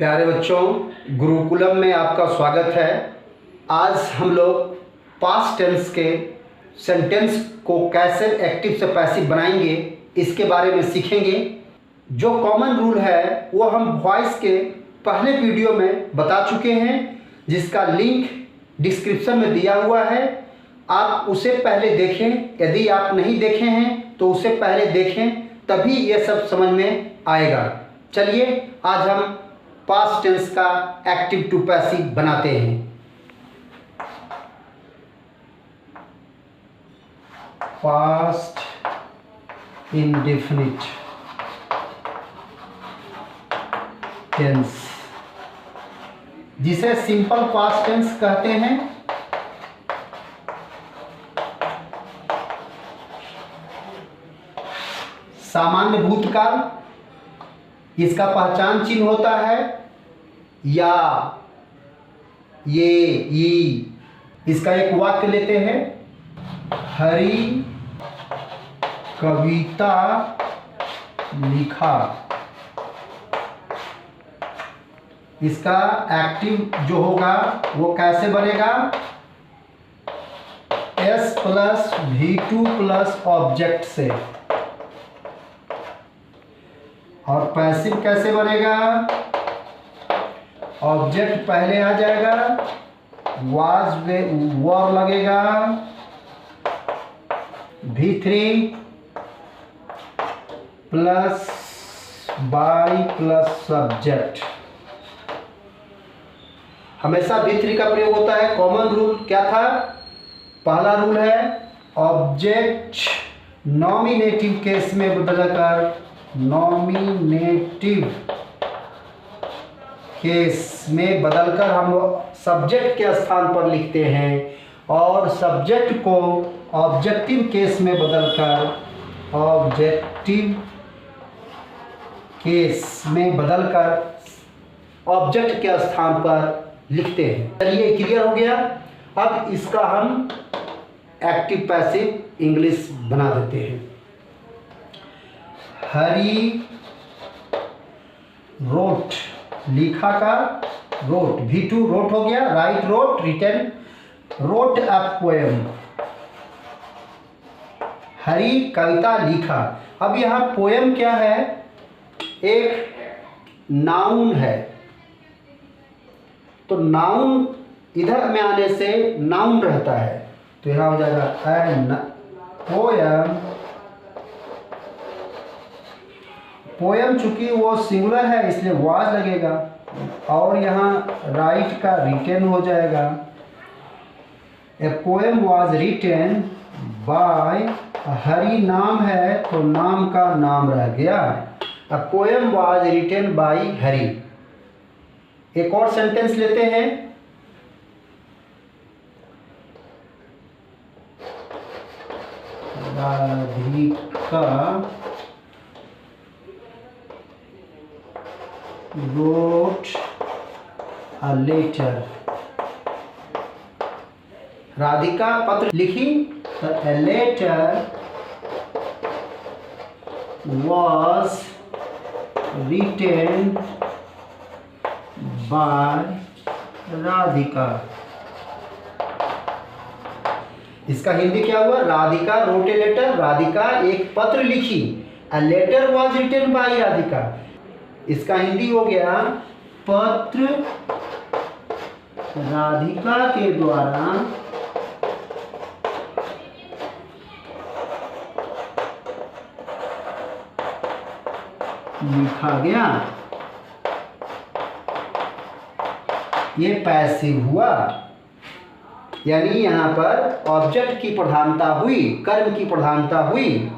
प्यारे बच्चों, गुरुकुलम में आपका स्वागत है। आज हम लोग पास्ट टेंस के सेंटेंस को कैसे एक्टिव से पैसिव बनाएंगे इसके बारे में सीखेंगे। जो कॉमन रूल है वो हम वॉइस के पहले वीडियो में बता चुके हैं, जिसका लिंक डिस्क्रिप्शन में दिया हुआ है। आप उसे पहले देखें। यदि आप नहीं देखे हैं तो उसे पहले देखें, तभी ये सब समझ में आएगा। चलिए आज हम पास्ट टेंस का एक्टिव टू पैसिव बनाते हैं। पास्ट इंडेफिनिट टेंस, जिसे सिंपल पास्ट टेंस कहते हैं। सामान्य भूतकाल, इसका पहचान चिन्ह होता है या, ये, ई। इसका एक वाक्य लेते हैं, हरी कविता लिखा। इसका एक्टिव जो होगा वो कैसे बनेगा? S plus V2 plus object से। और पैसिव कैसे बनेगा? ऑब्जेक्ट पहले आ जाएगा, वाज वर्ब लगेगा, V3 plus by plus subject. हमेशा V3 का प्रयोग होता है। कॉमन रूल क्या था? पहला रूल है ऑब्जेक्ट नॉमिनेटिव केस में बदलकर नॉमिनेटिव केस में बदलकर हम सब्जेक्ट के स्थान पर लिखते हैं, और सब्जेक्ट को ऑब्जेक्टिव केस में बदलकर ऑब्जेक्टिव केस में बदलकर ऑब्जेक्ट के स्थान पर लिखते हैं। चलिए, क्लियर हो गया। अब इसका हम एक्टिव पैसिव इंग्लिश बना देते हैं। हरी रोट, लिखा का रोट, V2 रोट हो गया, write wrote, written wrote a poem. Hari कविता लिखा। अब यहाँ पोएम क्या है? एक नाउन है, तो नाउन इधर में आने से नाउन रहता है, तो यहाँ हो जाएगा पोएम। पोएम चूंकि वो सिंगुलर है इसलिए वाज लगेगा, और यहाँ राइट का रिटेन हो जाएगा। A poem was written by, Hari नाम है तो नाम का नाम रह गया। A poem was written by Hari. एक और सेंटेंस लेते हैं। Radhika wrote a letter। Radhika पत्र लिखी, तो a letter was written by Radhika. इसका हिंदी क्या हुआ? Radhika wrote a letter, Radhika एक पत्र लिखी। a letter was written by Radhika. इसका हिंदी हो गया, पत्र राधिका के द्वारा लिखा गया। ये पैसिव हुआ, यानी यहाँ पर ऑब्जेक्ट की प्रधानता हुई, कर्म की प्रधानता हुई।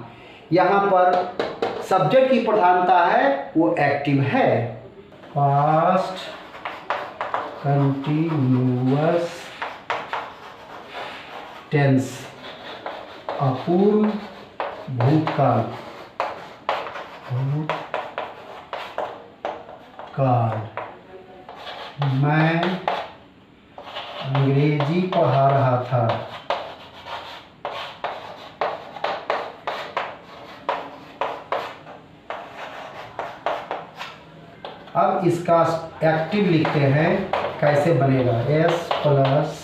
यहाँ पर सब्जेक्ट की प्रधानता है, वो एक्टिव है। पास्ट कंटिन्यूअस टेंस, अपूर्व भूतकाल। मैं अंग्रेजी पढ़ा रहा था। अब अब इसका एक्टिव लिखते हैं, कैसे बनेगा। S plus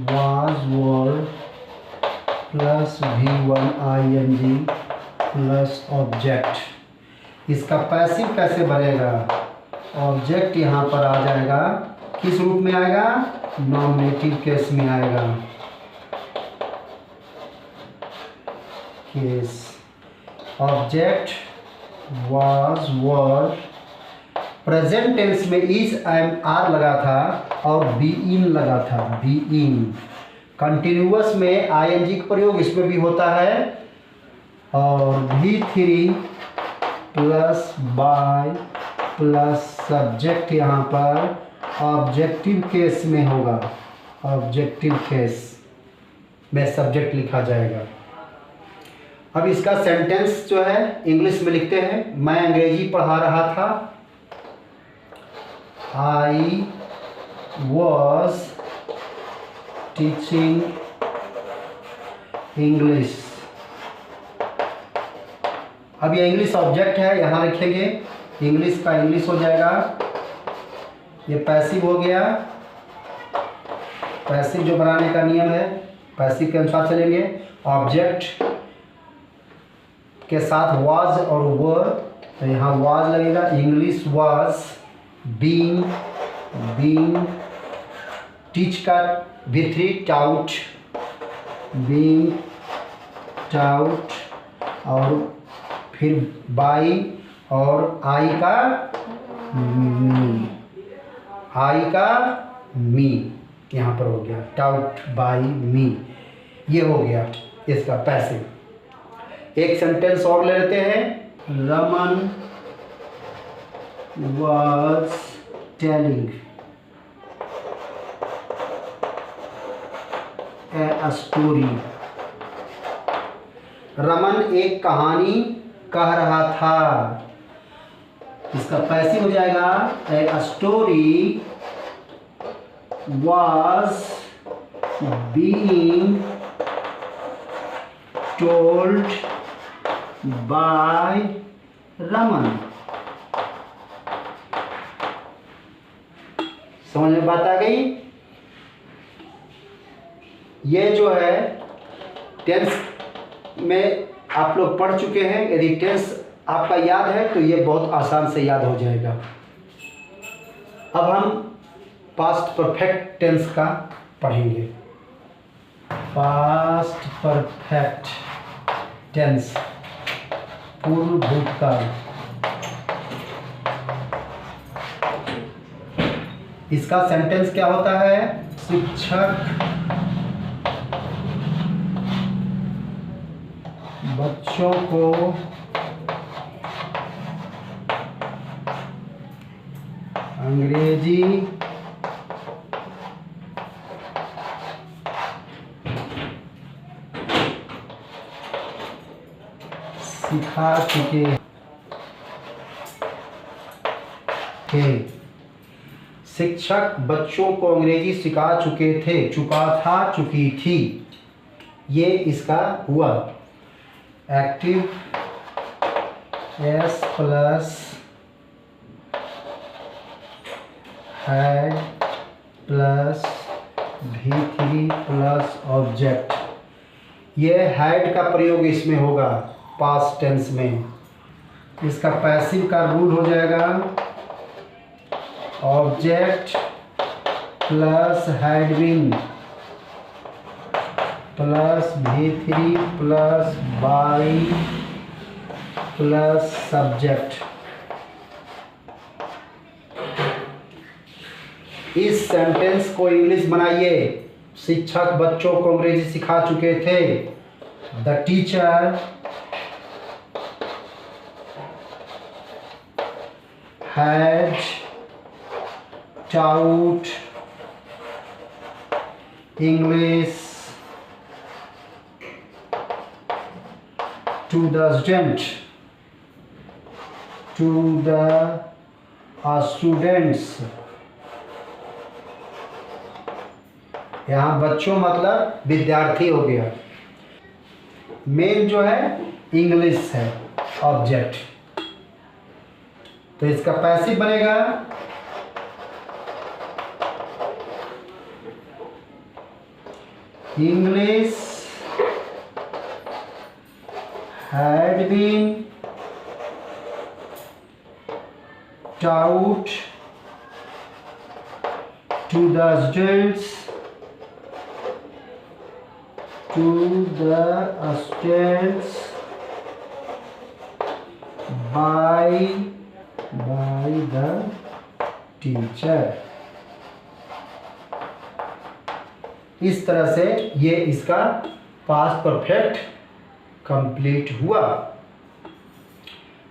was were plus V1 ing plus object. इसका पैसिव कैसे बनेगा। ऑब्जेक्ट यहाँ पर आ जाएगा, किस रूप में आएगा, नॉमिनेटिव केस में आएगा। Case object was were, present tense में इज एम आर लगा था और बी इन लगा था, बी इन। कंटिन्यूअस में आईएनजी का प्रयोग इसमें भी होता है। और V3 plus by plus subject यहाँ पर ऑब्जेक्टिव केस में होगा, ऑब्जेक्टिव केस में सब्जेक्ट लिखा जाएगा। अब इसका सेंटेंस जो है इंग्लिश में लिखते हैं। मैं अंग्रेजी पढ़ा रहा था, आई वॉज टीचिंग इंग्लिश। अब ये इंग्लिश ऑब्जेक्ट है, यहाँ लिखेंगे, इंग्लिश का इंग्लिश हो जाएगा। ये पैसिव हो गया, पैसिव जो बनाने का नियम है पैसिव के अनुसार चलेंगे। ऑब्जेक्ट के साथ वाज और वर, तो यहाँ वाज लगेगा, English was being, being. Teach का V3 टाउट, बीइंग टाउट, और फिर बाई और आई का मी, आई का मी यहाँ पर हो गया, टाउट बाई मी, ये हो गया इसका पैसिव। एक सेंटेंस और ले लेते हैं। Raman was telling a story. Raman एक कहानी कह रहा था। इसका पैसिव हो जाएगा, a story was being told by Raman. समझ में बात आ गई। ये जो है टेंस में आप लोग पढ़ चुके हैं। यदि टेंस आपका याद है तो ये बहुत आसान से याद हो जाएगा। अब हम पास्ट परफेक्ट टेंस का पढ़ेंगे। पास्ट परफेक्ट टेंस, पूर्व भूतकाल। इसका सेंटेंस क्या होता है। शिक्षक बच्चों को अंग्रेजी सिखा चुके थे। शिक्षक बच्चों को अंग्रेजी सिखा चुके थे, चुका था, चुकी थी, ये इसका हुआ। Active S plus had plus V3 plus object. ये हैड का प्रयोग इसमें होगा पास्ट टेंस में। इसका पैसिव का रूल हो जाएगा, object plus had been plus V3 plus by plus subject. इस सेंटेंस को इंग्लिश बनाइए। शिक्षक बच्चों को अंग्रेजी सिखा चुके थे। The teacher had taught English to the student, to the students। यहाँ बच्चों मतलब विद्यार्थी हो गया। मेन जो है इंग्लिश है ऑब्जेक्ट। तो इसका पैसिव बनेगा English had been taught to the students by the teacher। इस तरह से ये इसका पास्ट परफेक्ट कंप्लीट हुआ।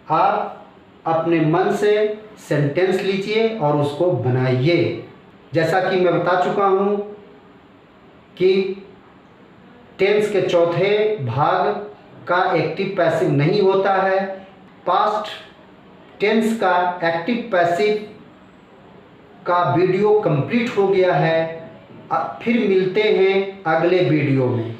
आप अपने मन से सेंटेंस लीजिए और उसको बनाइए। जैसा कि मैं बता चुका हूँ कि टेंस के चौथे भाग का एक्टिव पैसिव नहीं होता है। पास्ट टेंस का एक्टिव पैसिव का वीडियो कंप्लीट हो गया है। फिर मिलते हैं अगले वीडियो में।